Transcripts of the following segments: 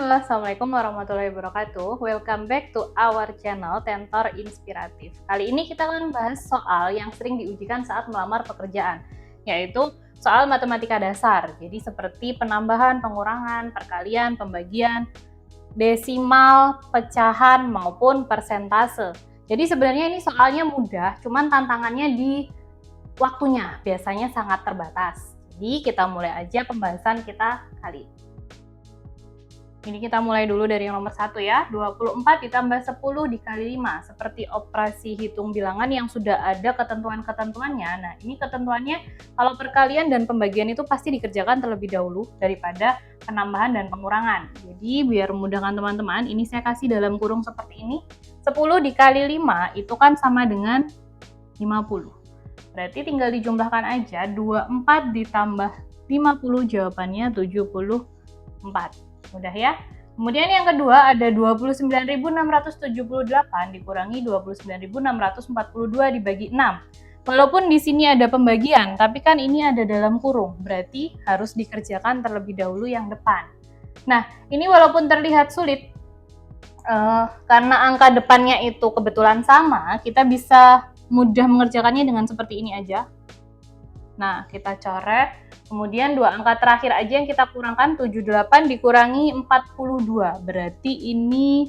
Halo, Assalamualaikum warahmatullahi wabarakatuh. Welcome back to our channel Tentor Inspiratif. Kali ini kita akan bahas soal yang sering diujikan saat melamar pekerjaan, yaitu soal matematika dasar. Jadi seperti penambahan, pengurangan, perkalian, pembagian, desimal, pecahan, maupun persentase. Jadi sebenarnya ini soalnya mudah, cuman tantangannya di waktunya biasanya sangat terbatas. Jadi kita mulai aja pembahasan kita kali ini. Ini kita mulai dulu dari yang nomor 1 ya, 24 ditambah 10 dikali 5, seperti operasi hitung bilangan yang sudah ada ketentuan-ketentuannya. Nah, ini ketentuannya kalau perkalian dan pembagian itu pasti dikerjakan terlebih dahulu daripada penambahan dan pengurangan. Jadi, biar memudahkan teman-teman, ini saya kasih dalam kurung seperti ini. 10 dikali 5 itu kan sama dengan 50. Berarti tinggal dijumlahkan aja, 24 ditambah 50 jawabannya 74. Mudah ya. Kemudian yang kedua ada 29.678 dikurangi 29.642 dibagi 6. Walaupun di sini ada pembagian, tapi kan ini ada dalam kurung, berarti harus dikerjakan terlebih dahulu yang depan. Nah, ini walaupun terlihat sulit, karena angka depannya itu kebetulan sama, kita bisa mudah mengerjakannya dengan seperti ini aja. Nah, kita coret. Kemudian dua angka terakhir aja yang kita kurangkan, 78 dikurangi 42. Berarti ini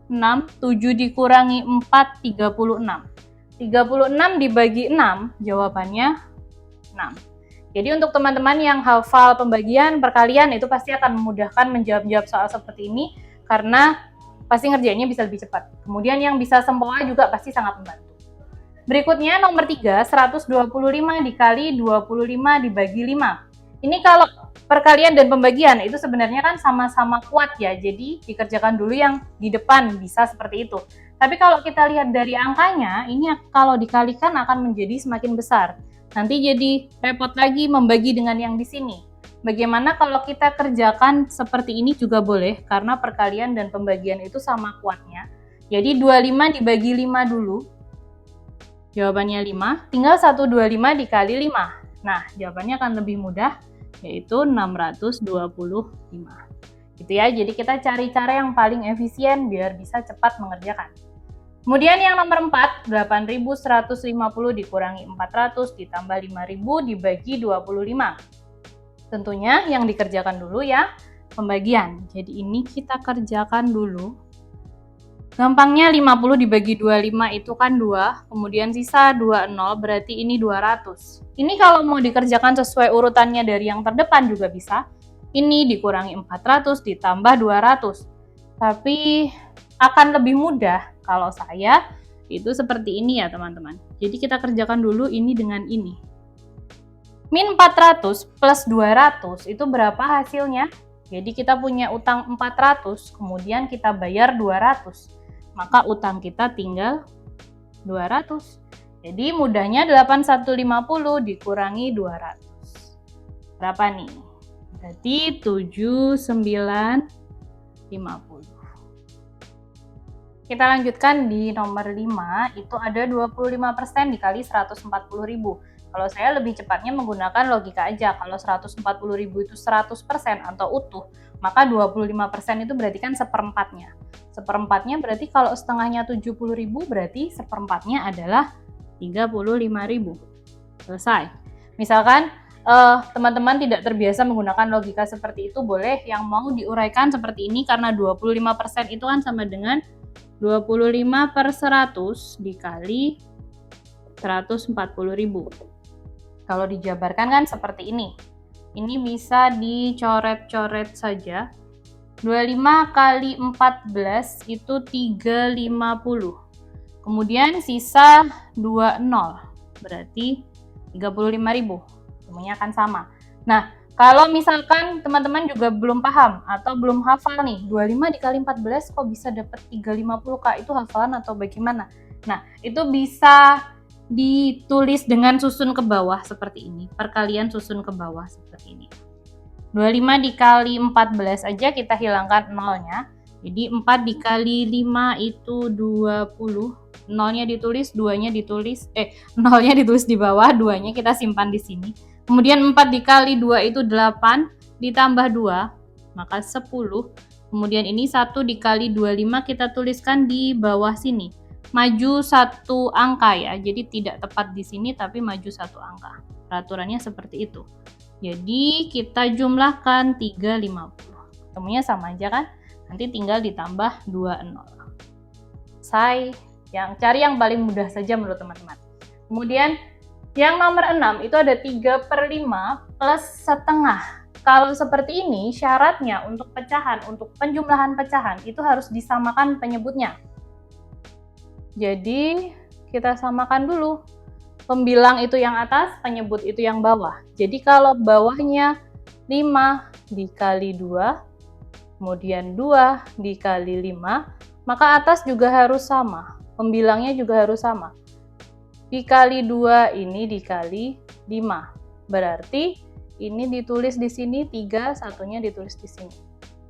6, 7 dikurangi 4, 36. 36 dibagi 6, jawabannya 6. Jadi untuk teman-teman yang hafal pembagian, perkalian, itu pasti akan memudahkan menjawab soal seperti ini, karena pasti ngerjainnya bisa lebih cepat. Kemudian yang bisa sempoa juga pasti sangat membantu. Berikutnya nomor 3, 125 dikali 25 dibagi 5. Ini kalau perkalian dan pembagian itu sebenarnya kan sama-sama kuat ya, jadi dikerjakan dulu yang di depan, bisa seperti itu. Tapi kalau kita lihat dari angkanya, ini kalau dikalikan akan menjadi semakin besar. Nanti jadi repot lagi membagi dengan yang di sini. Bagaimana kalau kita kerjakan seperti ini juga boleh, karena perkalian dan pembagian itu sama kuatnya. Jadi 25 dibagi 5 dulu. Jawabannya 5, tinggal 125 dikali 5. Nah, jawabannya akan lebih mudah, yaitu 625. Gitu ya, jadi kita cari cara yang paling efisien biar bisa cepat mengerjakan. Kemudian yang nomor 4, 8.150 dikurangi 400 ditambah 5.000 dibagi 25. Tentunya yang dikerjakan dulu ya, pembagian. Jadi ini kita kerjakan dulu. Gampangnya 50 dibagi 25 itu kan 2, kemudian sisa 20, berarti ini 200. Ini kalau mau dikerjakan sesuai urutannya dari yang terdepan juga bisa. Ini dikurangi 400 ditambah 200. Tapi akan lebih mudah kalau saya itu seperti ini ya teman-teman. Jadi kita kerjakan dulu ini dengan ini. Min 400 plus 200 itu berapa hasilnya? Jadi kita punya utang 400, kemudian kita bayar 200. Maka utang kita tinggal 200. Jadi mudahnya 8150 dikurangi 200. Berapa nih? Berarti 7950. Kita lanjutkan di nomor 5, itu ada 25% dikali 140.000. Kalau saya lebih cepatnya menggunakan logika aja. Kalau 140.000 itu 100% atau utuh, maka 25% itu berarti kan seperempatnya. Seperempatnya berarti kalau setengahnya 70.000, berarti seperempatnya adalah 35.000. Selesai. Misalkan teman-teman tidak terbiasa menggunakan logika seperti itu, boleh yang mau diuraikan seperti ini, karena 25% itu kan sama dengan 25 per 100 dikali 140.000. Kalau dijabarkan kan seperti ini. Ini bisa dicoret-coret saja. 25 kali 14 itu 350. Kemudian sisa 20, berarti 35.000. Semuanya akan sama. Nah, kalau misalkan teman-teman juga belum paham atau belum hafal nih, 25 dikali 14 kok bisa dapat 350 Kak? Itu hafalan atau bagaimana? Nah, itu bisa ditulis dengan susun ke bawah seperti ini. Perkalian susun ke bawah seperti ini. 25 dikali 14 aja kita hilangkan nolnya. Jadi 4 dikali 5 itu 20. Nolnya ditulis, nolnya ditulis di bawah, 2-nya kita simpan di sini. Kemudian 4 dikali 2 itu 8, ditambah 2, maka 10. Kemudian ini 1 dikali 25 kita tuliskan di bawah sini. Maju 1 angka ya, jadi tidak tepat di sini tapi maju 1 angka. Peraturannya seperti itu. Jadi kita jumlahkan 350. Ketemunya sama aja kan? Nanti tinggal ditambah 20. Cari yang paling mudah saja menurut teman-teman. Kemudian yang nomor 6 itu ada 3/5 plus setengah. Kalau seperti ini, syaratnya untuk pecahan, untuk penjumlahan pecahan, itu harus disamakan penyebutnya. Jadi, kita samakan dulu. Pembilang itu yang atas, penyebut itu yang bawah. Jadi, kalau bawahnya 5 dikali 2, kemudian 2 dikali 5, maka atas juga harus sama. Pembilangnya juga harus sama. Dikali 2 ini dikali 5. Berarti ini ditulis di sini 3, satunya ditulis di sini.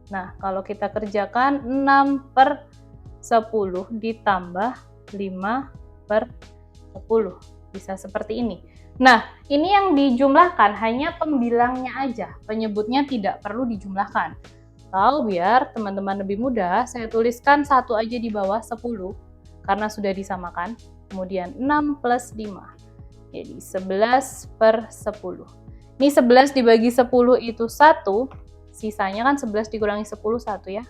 Nah, kalau kita kerjakan 6/10 ditambah 5/10. Bisa seperti ini. Nah, ini yang dijumlahkan hanya pembilangnya aja. Penyebutnya tidak perlu dijumlahkan. Atau biar teman-teman lebih mudah, saya tuliskan 1 aja di bawah 10. Karena sudah disamakan. Kemudian 6 plus 5. Jadi 11/10. Ini 11 dibagi 10 itu 1, sisanya kan 11 dikurangi 10, 1 ya.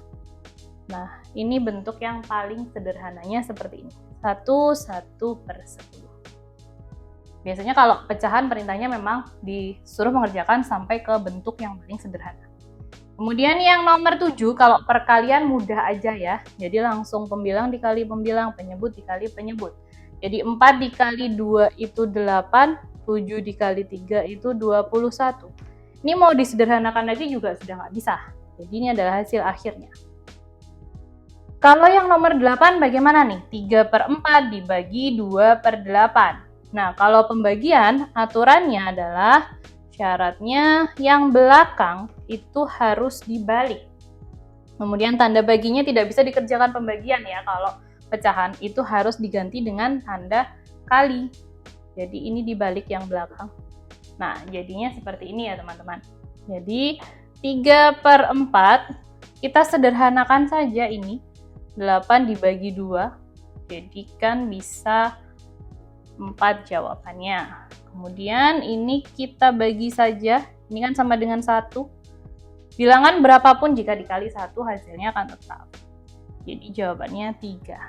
Nah, ini bentuk yang paling sederhananya seperti ini. 1/10. Biasanya kalau pecahan perintahnya memang disuruh mengerjakan sampai ke bentuk yang paling sederhana. Kemudian yang nomor 7, kalau perkalian mudah aja ya. Jadi langsung pembilang dikali pembilang, penyebut dikali penyebut. Jadi 4 dikali 2 itu 8, 7 dikali 3 itu 21. Ini mau disederhanakan lagi juga sudah nggak bisa. Jadi ini adalah hasil akhirnya. Kalau yang nomor 8 bagaimana nih? 3/4 dibagi 2/8. Nah, kalau pembagian aturannya adalah syaratnya yang belakang itu harus dibalik. Kemudian tanda baginya tidak bisa dikerjakan pembagian ya. Kalau pecahan itu harus diganti dengan tanda kali. Jadi ini dibalik yang belakang. Nah, jadinya seperti ini ya teman-teman. Jadi 3/4 kita sederhanakan saja ini. 8 dibagi 2. Jadi kan bisa 4 jawabannya. Kemudian ini kita bagi saja. Ini kan sama dengan 1. Bilangan berapapun jika dikali 1 hasilnya akan tetap. Jadi jawabannya 3.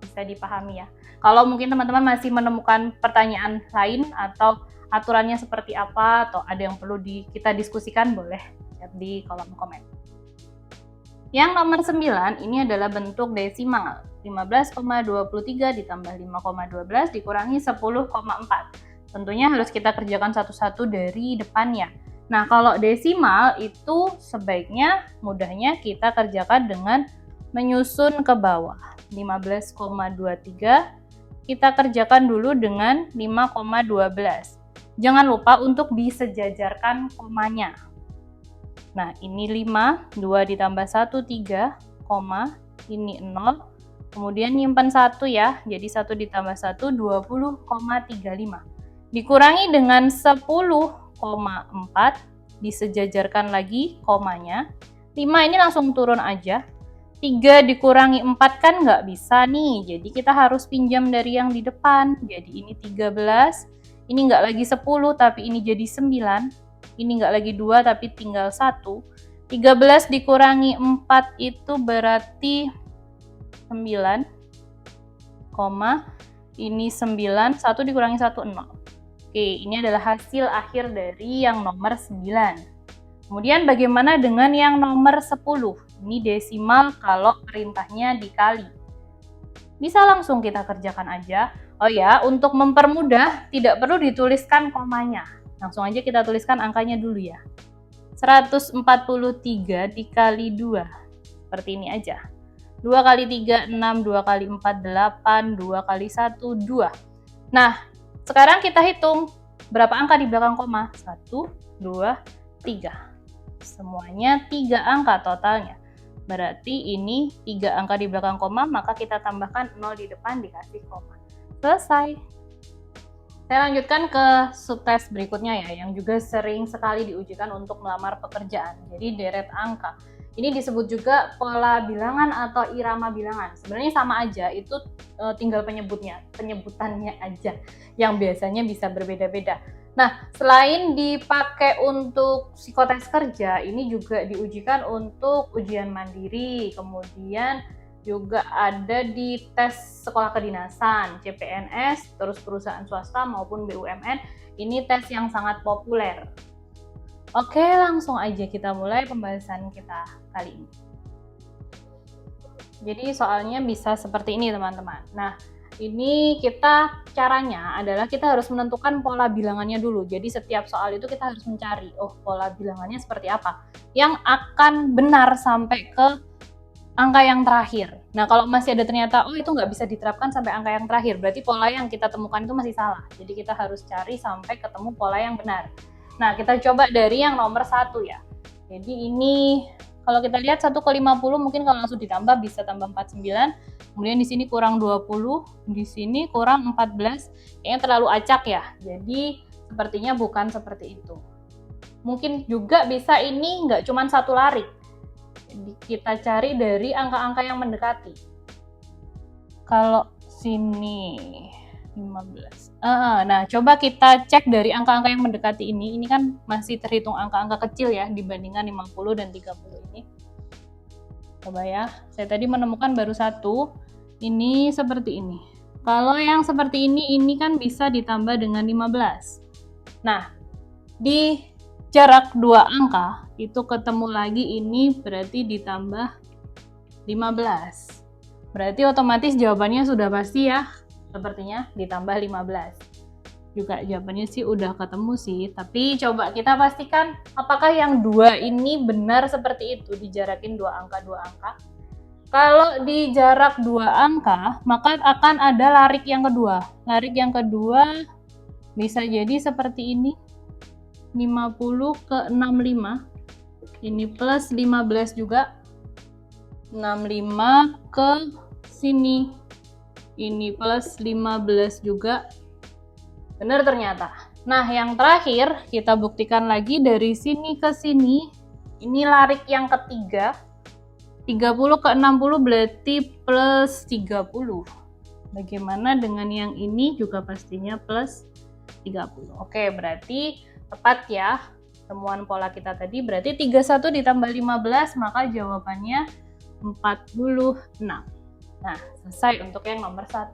Bisa dipahami ya. Kalau mungkin teman-teman masih menemukan pertanyaan lain atau aturannya seperti apa atau ada yang perlu kita diskusikan, boleh chat di kolom komen. Yang nomor 9 ini adalah bentuk desimal. 15,23 ditambah 5,12 dikurangi 10,4. Tentunya harus kita kerjakan satu-satu dari depannya. Nah, kalau desimal itu sebaiknya mudahnya kita kerjakan dengan menyusun ke bawah. 15,23 kita kerjakan dulu dengan 5,12. Jangan lupa untuk disejajarkan komanya. Nah, ini 5, 2 ditambah 1, 3, koma, ini 0. Kemudian nyimpan 1 ya, jadi 1 ditambah 1, 20,35. Dikurangi dengan 10,4, disejajarkan lagi komanya. 5 ini langsung turun aja. 3 dikurangi 4 kan nggak bisa nih, jadi kita harus pinjam dari yang di depan. Jadi ini 13, ini nggak lagi 10 tapi ini jadi 9, ini nggak lagi 2 tapi tinggal 1. 13 dikurangi 4 itu berarti 9, ini 9, 1 dikurangi 1, 0. Oke, ini adalah hasil akhir dari yang nomor 9. Kemudian bagaimana dengan yang nomor 10? Ini desimal kalau perintahnya dikali. Bisa langsung kita kerjakan aja. Oh ya, untuk mempermudah tidak perlu dituliskan komanya. Langsung aja kita tuliskan angkanya dulu ya. 143 dikali 2. Seperti ini aja. 2 kali 3, 6, 2 kali 4, 8, 2 kali 1, 2. Nah, sekarang kita hitung berapa angka di belakang koma. 1, 2, 3. Semuanya 3 angka totalnya. Berarti ini 3 angka di belakang koma, maka kita tambahkan 0 di depan dikasih koma. Selesai. Saya lanjutkan ke subtes berikutnya ya, yang juga sering sekali diujikan untuk melamar pekerjaan. Jadi deret angka. Ini disebut juga pola bilangan atau irama bilangan. Sebenarnya sama aja, itu tinggal penyebutannya aja yang biasanya bisa berbeda-beda. Nah, selain dipakai untuk psikotes kerja, ini juga diujikan untuk ujian mandiri, kemudian juga ada di tes sekolah kedinasan, CPNS, terus perusahaan swasta maupun BUMN. Ini tes yang sangat populer. Oke, langsung aja kita mulai pembahasan kita kali ini. Jadi soalnya bisa seperti ini teman-teman. Nah, ini caranya adalah kita harus menentukan pola bilangannya dulu. Jadi setiap soal itu kita harus mencari, oh pola bilangannya seperti apa yang akan benar sampai ke angka yang terakhir. Nah, kalau masih ada ternyata, oh itu nggak bisa diterapkan sampai angka yang terakhir, berarti pola yang kita temukan itu masih salah. Jadi kita harus cari sampai ketemu pola yang benar. Nah, kita coba dari yang nomor 1 ya. Jadi ini kalau kita lihat 1 ke 50 mungkin kalau langsung ditambah bisa tambah 49. Kemudian di sini kurang 20, di sini kurang 14. Kayaknya terlalu acak ya. Jadi sepertinya bukan seperti itu. Mungkin juga bisa ini nggak cuma satu larik. Jadi kita cari dari angka-angka yang mendekati. Kalau sini 15. Nah, coba kita cek dari angka-angka yang mendekati ini. Ini kan masih terhitung angka-angka kecil ya dibandingkan 50 dan 30 ini. Coba ya. Saya tadi menemukan baru 1. Ini seperti ini. Kalau yang seperti ini kan bisa ditambah dengan 15. Nah, di jarak 2 angka itu ketemu lagi ini berarti ditambah 15. Berarti otomatis jawabannya sudah pasti ya. Sepertinya ditambah 15. Juga jawabannya sih udah ketemu sih, tapi coba kita pastikan apakah yang 2 ini benar seperti itu, dijarakin 2 angka. Kalau di jarak 2 angka, maka akan ada larik yang kedua. Larik yang kedua bisa jadi seperti ini. 50 ke 65. Ini plus 15 juga. 65 ke sini. Ini plus 15 juga. Benar ternyata. Nah, yang terakhir kita buktikan lagi dari sini ke sini. Ini larik yang ketiga. 30 ke 60 berarti plus 30. Bagaimana dengan yang ini juga pastinya plus 30. Oke, berarti tepat ya temuan pola kita tadi. Berarti 31 ditambah 15 maka jawabannya 46. Nah, selesai untuk yang nomor 1.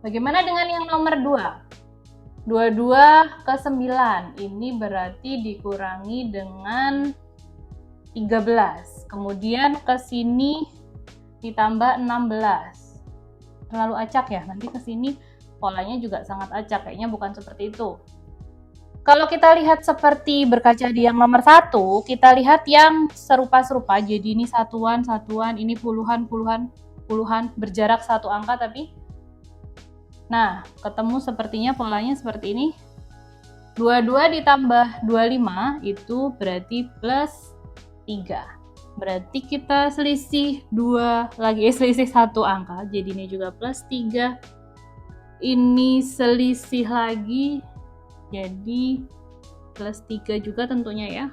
Bagaimana dengan yang nomor 2? 22 ke 9. Ini berarti dikurangi dengan 13. Kemudian ke sini ditambah 16. Terlalu acak ya. Nanti ke sini polanya juga sangat acak. Kayaknya bukan seperti itu. Kalau kita lihat seperti berkaca di yang nomor 1, kita lihat yang serupa-serupa. Jadi ini satuan, ini puluhan, berjarak 1 angka tapi. Nah, ketemu sepertinya polanya seperti ini. 22 ditambah 25 itu berarti plus 3. Berarti kita selisih 1 angka. Jadi ini juga plus 3. Ini selisih lagi. Jadi plus 3 juga tentunya ya.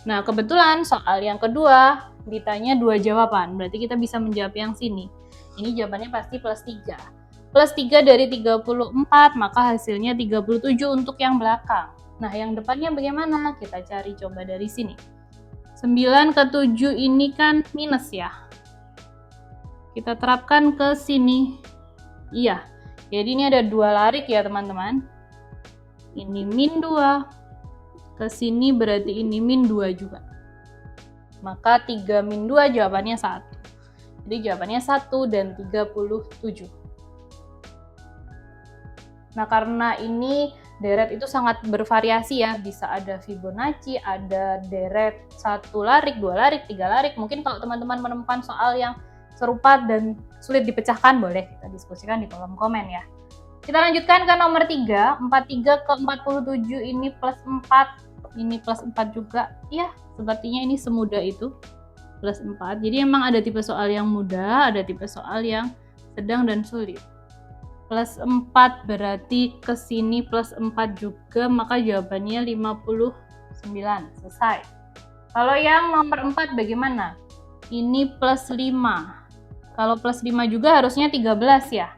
Nah, kebetulan soal yang kedua ditanya 2 jawaban. Berarti kita bisa menjawab yang sini. Ini jawabannya pasti plus 3. Plus 3 dari 34, maka hasilnya 37 untuk yang belakang. Nah, yang depannya bagaimana? Kita cari coba dari sini. 9 ke 7 ini kan minus ya. Kita terapkan ke sini. Iya. Jadi ini ada 2 larik ya, teman-teman. Ini min 2. Ke sini berarti ini min 2 juga. Maka 3 min 2 jawabannya 1. Jadi jawabannya 1 dan 37. Nah, karena ini deret itu sangat bervariasi ya. Bisa ada Fibonacci, ada deret 1 larik, 2 larik, 3 larik. Mungkin kalau teman-teman menemukan soal yang serupa dan sulit dipecahkan, boleh kita diskusikan di kolom komen ya. Kita lanjutkan ke nomor 3. 43 ke 47 ini plus 4. Ini plus 4 juga. Ya, sepertinya ini semudah itu. Plus 4. Jadi emang ada tipe soal yang mudah, ada tipe soal yang sedang dan sulit. Plus 4 berarti ke sini plus 4 juga, maka jawabannya 59. Selesai. Kalau yang nomor 4 bagaimana? Ini plus 5. Kalau plus 5 juga harusnya 13 ya.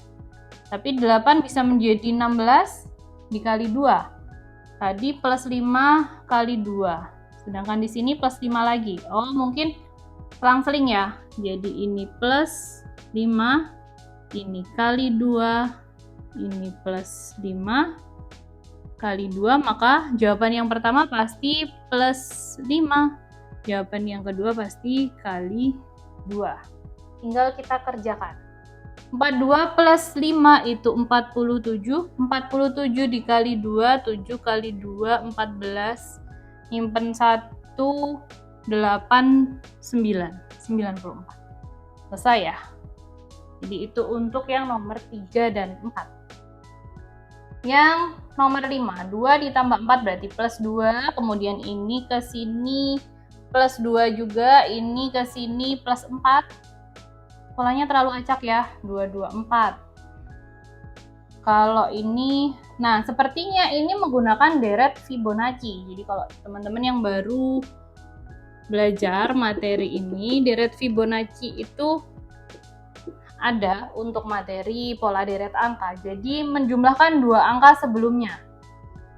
Tapi 8 bisa menjadi 16 dikali 2. Tadi plus 5 kali 2. Sedangkan di sini plus 5 lagi. Oh, mungkin selang-seling ya. Jadi ini plus 5, ini kali 2, ini plus 5 kali 2, maka jawaban yang pertama pasti plus 5. Jawaban yang kedua pasti kali 2. Tinggal kita kerjakan. 42 plus 5 itu 47. 47 dikali 2, 7 kali 2, 14. Nyimpen 1, 8, 9. 94. Selesai ya. Jadi itu untuk yang nomor 3 dan 4. Yang nomor 5, 2 ditambah 4 berarti plus 2. Kemudian ini ke sini plus 2 juga. Ini ke sini plus 4. Polanya terlalu acak ya, 2, 2, 4. Kalau ini, nah sepertinya ini menggunakan deret Fibonacci. Jadi kalau teman-teman yang baru belajar materi ini, deret Fibonacci itu ada untuk materi pola deret angka. Jadi menjumlahkan 2 angka sebelumnya.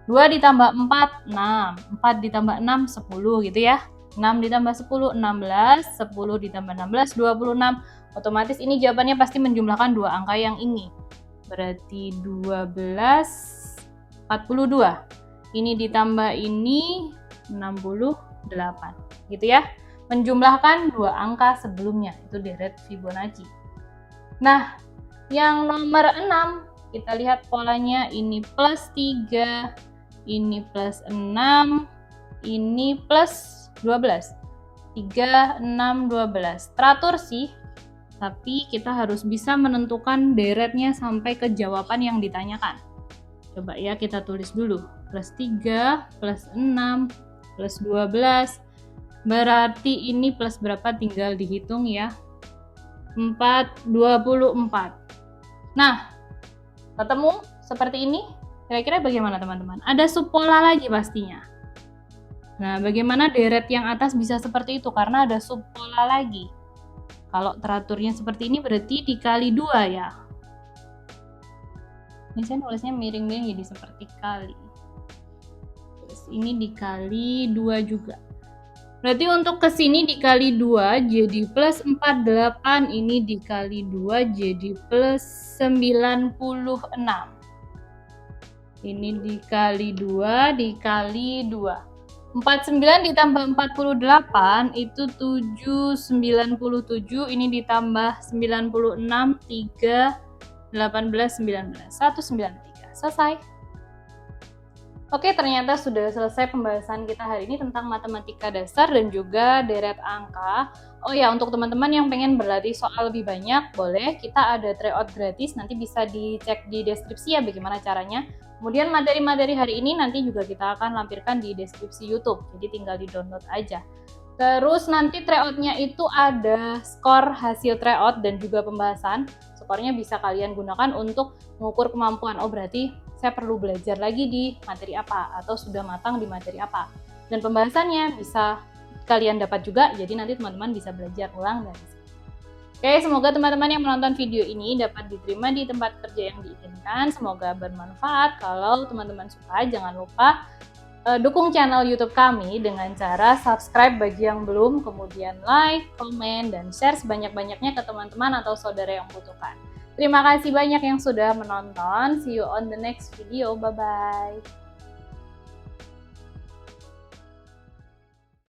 2 ditambah 4, 6. 4 ditambah 6, 10 gitu ya. 6 ditambah 10, 16. 10 ditambah 16, 26. Otomatis ini jawabannya pasti menjumlahkan 2 angka yang ini. Berarti 12, 42. Ini ditambah ini 68. Gitu ya. Menjumlahkan 2 angka sebelumnya. Itu deret Fibonacci. Nah, yang nomor 6, kita lihat polanya. Ini plus 3, ini plus 6, ini plus 12. 3, 6, 12. Teratur sih. Tapi kita harus bisa menentukan deretnya sampai ke jawaban yang ditanyakan. Coba ya kita tulis dulu. Plus 3, plus 6, plus 12. Berarti ini plus berapa? Tinggal dihitung ya. 4, 24. Nah, ketemu seperti ini. Kira-kira bagaimana teman-teman? Ada subpola lagi pastinya. Nah, bagaimana deret yang atas bisa seperti itu? Karena ada subpola lagi. Kalau teraturnya seperti ini berarti dikali 2 ya. Ini saya nulisnya miring-miring jadi seperti kali. Terus ini dikali 2 juga. Berarti untuk ke sini dikali 2 jadi plus 48. Ini dikali 2 jadi plus 96. Ini dikali 2 dikali 2. 49 ditambah 48 itu 797. Ini ditambah 96, 3, 18, 19. 193. Selesai. Oke, ternyata sudah selesai pembahasan kita hari ini tentang matematika dasar dan juga deret angka. Oh ya, untuk teman-teman yang pengen berlatih soal lebih banyak, boleh. Kita ada tryout gratis, nanti bisa dicek di deskripsi ya bagaimana caranya. Kemudian materi-materi hari ini nanti juga kita akan lampirkan di deskripsi YouTube, jadi tinggal di-download aja. Terus nanti tryoutnya itu ada skor hasil tryout dan juga pembahasan. Skornya bisa kalian gunakan untuk mengukur kemampuan. Oh berarti saya perlu belajar lagi di materi apa, atau sudah matang di materi apa. Dan pembahasannya bisa kalian dapat juga, jadi nanti teman-teman bisa belajar ulang dari sini. Oke, semoga teman-teman yang menonton video ini dapat diterima di tempat kerja yang diinginkan. Semoga bermanfaat. Kalau teman-teman suka, jangan lupa dukung channel YouTube kami dengan cara subscribe bagi yang belum, kemudian like, komen, dan share sebanyak-banyaknya ke teman-teman atau saudara yang membutuhkan. Terima kasih banyak yang sudah menonton. See you on the next video. Bye-bye.